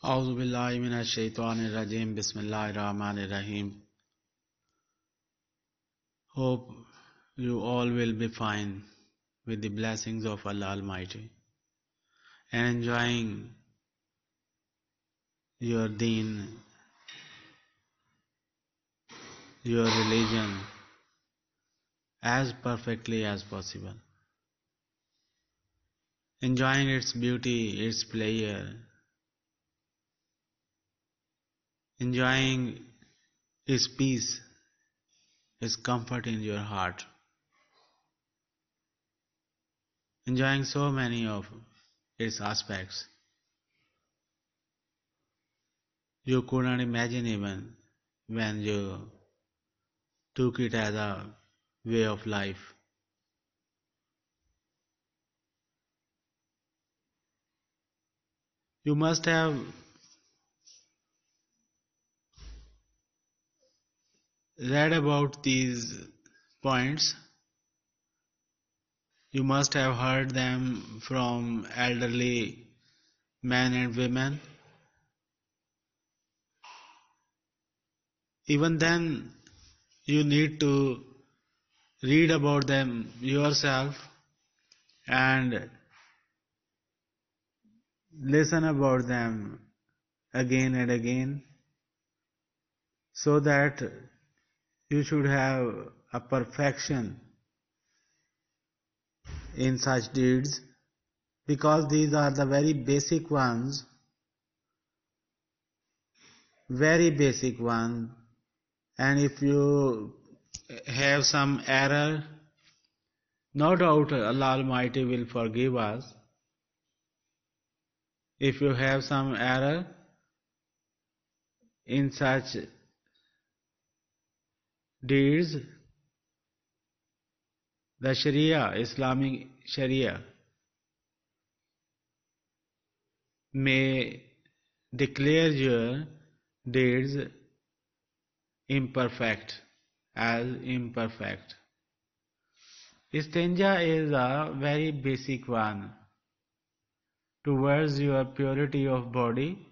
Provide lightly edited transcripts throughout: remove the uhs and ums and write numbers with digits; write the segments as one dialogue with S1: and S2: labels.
S1: A'udhu billahi minash shaitanir rajim. Bismillahir Rahmanir Rahim. Hope you all will be fine with the blessings of Allah Almighty and enjoying your deen, your religion as perfectly as possible. Enjoying its beauty, its pleasure, enjoying its peace, its comfort in your heart, enjoying so many of its aspects. You couldn't imagine even when you took it as a way of life. You must have read about these points. You must have heard them from elderly men and women. Even then, you need to read about them yourself and listen about them again and again, so that you should have a perfection in such deeds, because these are the very basic ones, and if you have some error, no doubt Allah Almighty will forgive us. If you have some error in such deeds, the Sharia, Islamic Sharia, may declare your deeds imperfect, as imperfect. Istinja is a very basic one towards your purity of body,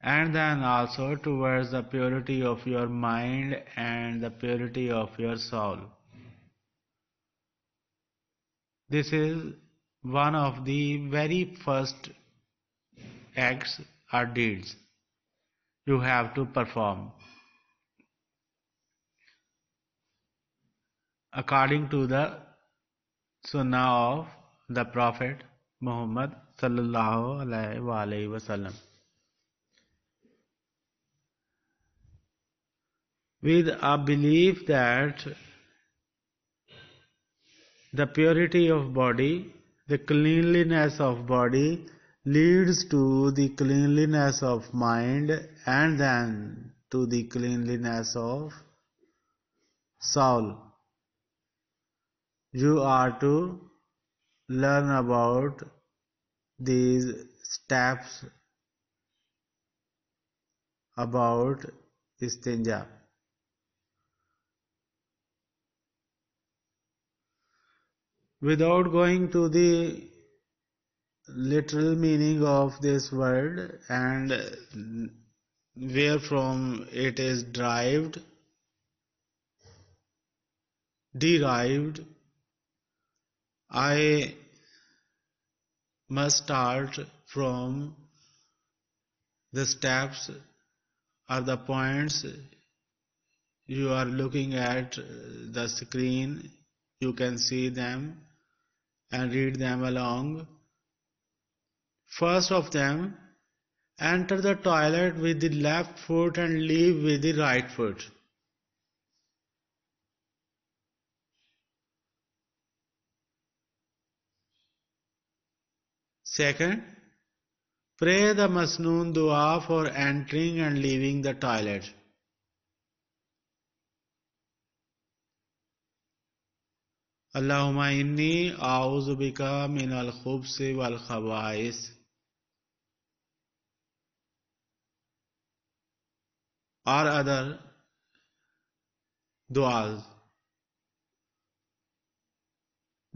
S1: and then also towards the purity of your mind and the purity of your soul. This is one of the very first acts or deeds you have to perform according to the Sunnah of the Prophet Muhammad sallallahu alaihi wasallam. With a belief that the purity of body, the cleanliness of body leads to the cleanliness of mind and then to the cleanliness of soul. You are to learn about these steps about istinja. Without going to the literal meaning of this word and where from it is derived, I must start from the steps or the points you are looking at the screen. You can see them and read them along. First of them, enter the toilet with the left foot and leave with the right foot. Second, pray the Masnoon Dua for entering and leaving the toilet. Allahumma inni a'udhu bika min al-khubsi wal khaba'is. Or other duas.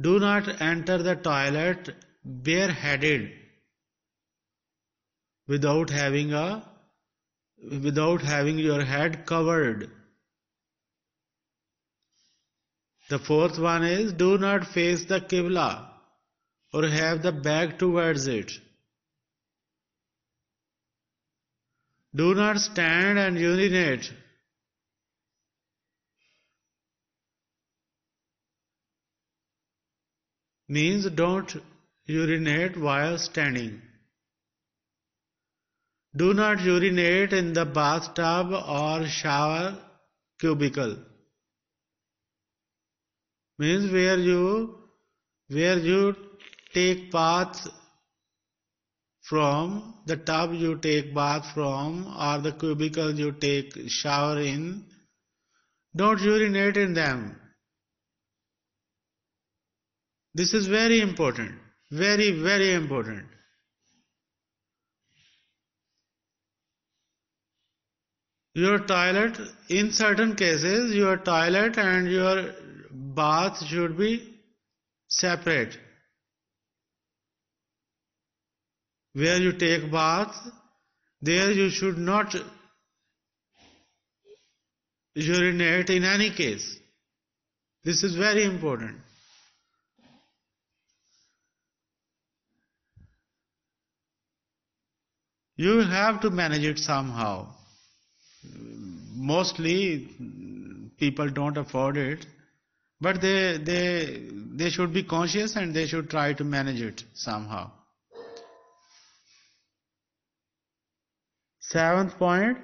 S1: Do not enter the toilet bareheaded. without having your head covered. The fourth one is, do not face the Qibla or have the back towards it. Do not stand and urinate. Means don't urinate while standing. Do not urinate in the bathtub or shower cubicle. Means where you take bath from, the tub you take bath from, or the cubicle you take shower in, don't urinate in them. This is very important. Very, very important. Your toilet, in certain cases, your toilet and your bath should be separate. Where you take bath, there you should not urinate in any case. This is very important. You have to manage it somehow. Mostly people don't afford it, but they should be conscious and they should try to manage it somehow. Seventh point,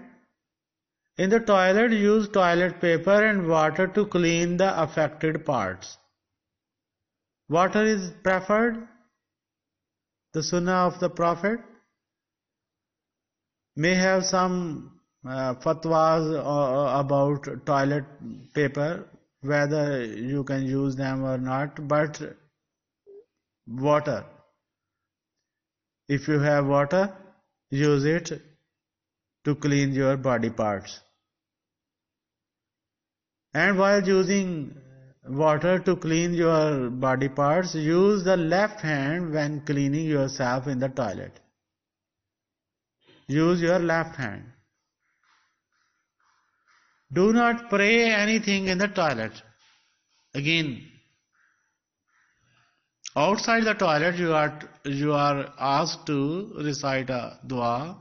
S1: in the toilet use toilet paper and water to clean the affected parts. Water is preferred, the sunnah of the Prophet. May have some fatwas about toilet paper, whether you can use them or not, but water. If you have water, use it to clean your body parts. And while using water to clean your body parts, use the left hand when cleaning yourself in the toilet. Use your left hand. Do not pray anything in the toilet. Again, outside the toilet you are asked to recite a dua,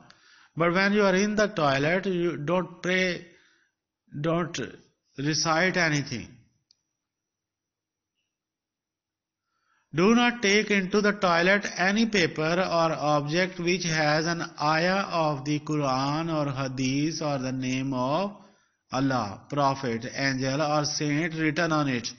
S1: but when you are in the toilet you don't pray, don't recite anything. Do not take into the toilet any paper or object which has an ayah of the Quran or Hadith or the name of Allah, Prophet, Angel or Saint written on it.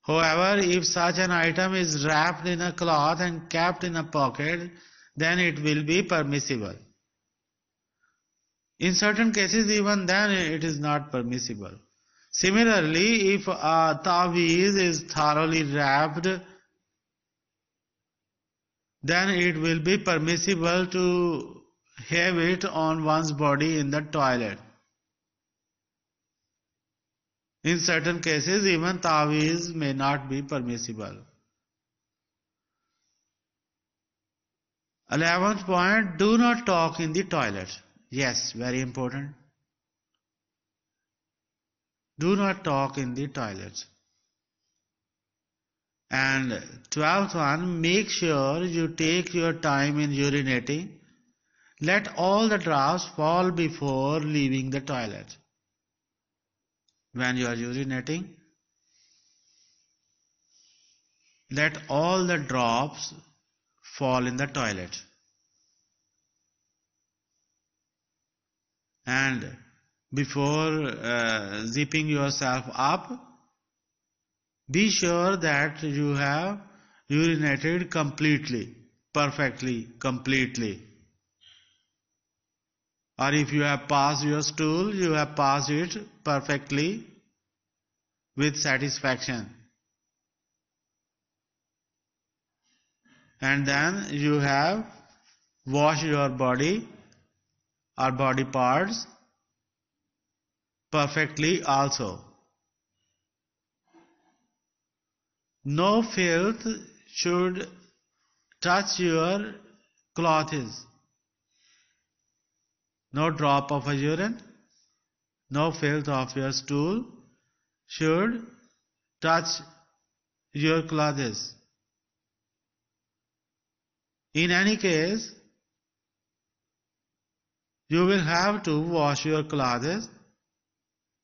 S1: However, if such an item is wrapped in a cloth and kept in a pocket, then it will be permissible. In certain cases, even then it is not permissible. Similarly, if a taweez is thoroughly wrapped, then it will be permissible to have it on one's body in the toilet. In certain cases, even taweez may not be permissible. 11th point, do not talk in the toilet. Yes, very important. Do not talk in the toilet. And 12th one, make sure you take your time in urinating. Let all the drops fall before leaving the toilet. When you are urinating, let all the drops fall in the toilet. And before zipping yourself up, be sure that you have urinated completely, perfectly, completely. Or if you have passed your stool, you have passed it perfectly with satisfaction. And then you have washed your body or body parts perfectly also. No filth should touch your clothes. No drop of a urine, no filth of your stool should touch your clothes. In any case, you will have to wash your clothes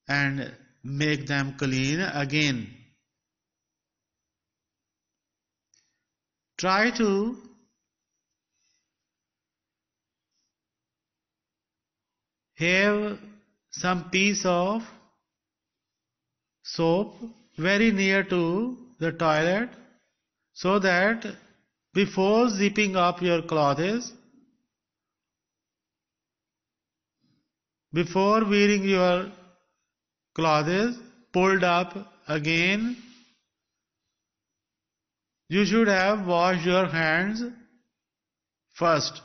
S1: and make them clean again. Try to have some piece of soap very near to the toilet so that before zipping up your clothes, before wearing your clothes pulled up again, you should have washed your hands first.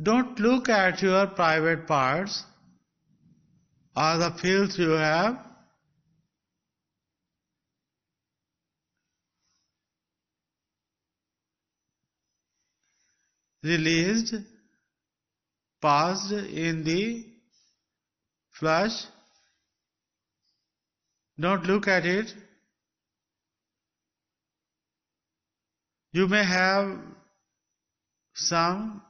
S1: Don't look at your private parts or the filth you have released, passed in the flush. Don't look at it. You may have some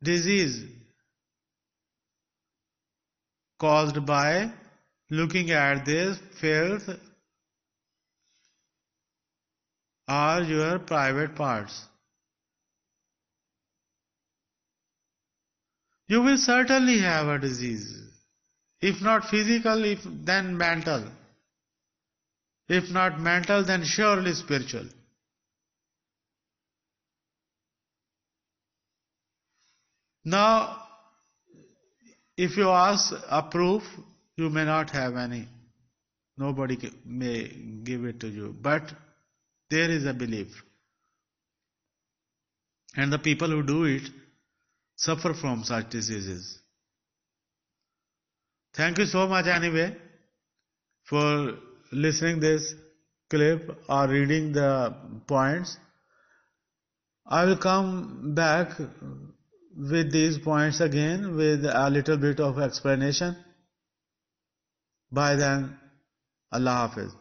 S1: disease caused by looking at this filth or your private parts. You will certainly have a disease. If not physical, then mental. If not mental, then surely spiritual. Now, if you ask a proof, you may not have any. Nobody may give it to you. But there is a belief. And the people who do it suffer from such diseases. Thank you so much anyway for listening this clip or reading the points. I will come back with these points again with a little bit of explanation. By then, Allah Hafiz.